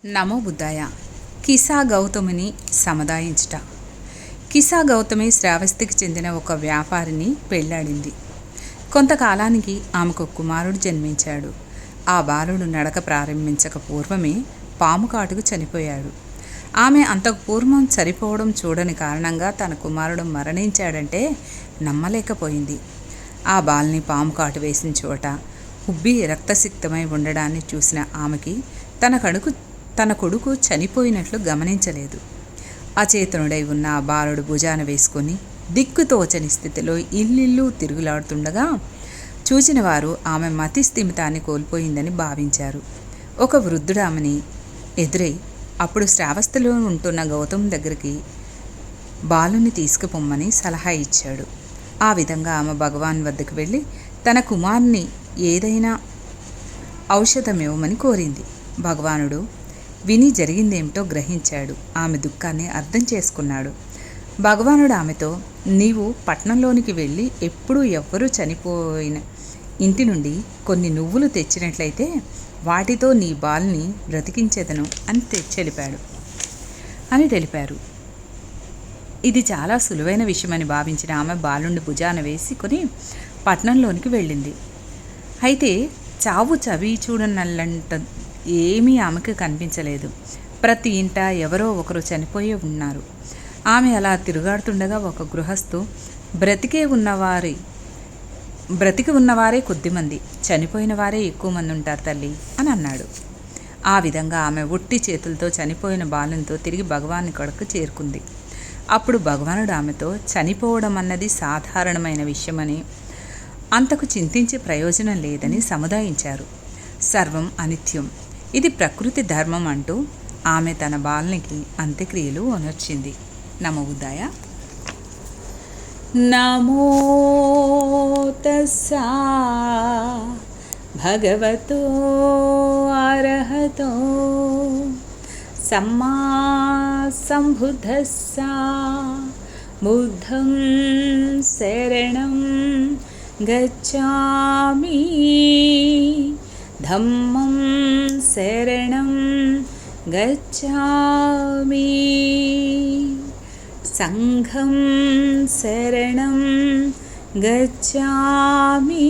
నమో బుద్ధాయ. కిసా గౌతమిని సముదాయించుట. కిసా గౌతమి శ్రావస్తికి చెందిన ఒక వ్యాపారిని పెళ్లాడింది. కొంతకాలానికి ఆమెకు కుమారుడు జన్మించాడు. ఆ బాలుడు నడక ప్రారంభించక పూర్వమే పాము కాటుకు చనిపోయాడు. ఆమె అంతకు పూర్వం చనిపోవడం చూడని కారణంగా తన కుమారుడు మరణించాడంటే నమ్మలేకపోయింది. ఆ బాల్ని పాము కాటు వేసిన చోట ఉబ్బి రక్తసిక్తమై ఉండడాన్ని చూసిన ఆమెకి తన కొడుకు చనిపోయినట్లు గమనించలేదు. అచేతనుడై ఉన్న ఆ బాలుడు భుజాన వేసుకొని దిక్కుతోచని స్థితిలో ఇల్లిల్లు తిరుగులాడుతుండగా చూచిన వారు ఆమె మతి స్థిమితాన్ని కోల్పోయిందని భావించారు. ఒక వృద్ధుడు ఆమెని ఎదురై అప్పుడు శ్రావస్తిలో ఉంటున్న గౌతమ్ దగ్గరికి బాలుని తీసుకుపోమ్మని సలహా ఇచ్చాడు. ఆ విధంగా ఆమె భగవాన్ వద్దకు వెళ్ళి తన కుమారుని ఏదైనా ఔషధం ఇవ్వమని కోరింది. భగవానుడు విని జరిగిందేమిటో గ్రహించాడు. ఆమె దుఃఖాన్ని అర్థం చేసుకున్నాడు. భగవానుడు ఆమెతో, నీవు పట్నంలోనికి వెళ్ళి ఎప్పుడూ ఎవ్వరూ చనిపోయిన ఇంటి నుండి కొన్ని నువ్వులు తెచ్చినట్లయితే వాటితో నీ బాల్ని బ్రతికించేదను అని తెలిపారు. ఇది చాలా సులువైన విషయమని భావించిన ఆమె బాలుని భుజాన వేసుకొని పట్నంలోనికి వెళ్ళింది. అయితే చావు చవి చూడనల్లంట ఏమీ ఆమెకు కనిపించలేదు. ప్రతి ఇంట ఎవరో ఒకరు చనిపోయి ఉన్నారు. ఆమె అలా తిరుగాడుతుండగా ఒక గృహస్థు బ్రతికి ఉన్నవారే కొద్దిమంది, చనిపోయిన వారే ఎక్కువ మంది ఉంటారు తల్లి అని అన్నాడు. ఆ విధంగా ఆమె ఒట్టి చేతులతో చనిపోయిన బాలునితో తిరిగి భగవాని కొరకు చేరుకుంది. అప్పుడు భగవానుడు ఆమెతో, చనిపోవడం అన్నది సాధారణమైన విషయమని, అంతకు చింతించే ప్రయోజనం లేదని సముదాయించారు. సర్వం అనిత్యం, ఇది ప్రకృతి ధర్మం అంటూ ఆమె తన బాలునికి అంత్యక్రియలు అనర్చింది. నమో బుద్ధాయ. నమో తస్సా భగవతో అర్హతో సమ్మా సంబుద్ధస్సా బుద్ధం శరణం గచ్ఛామి ధమ్మం శరణం గచ్ఛామి సంఘం శరణం గచ్ఛామి.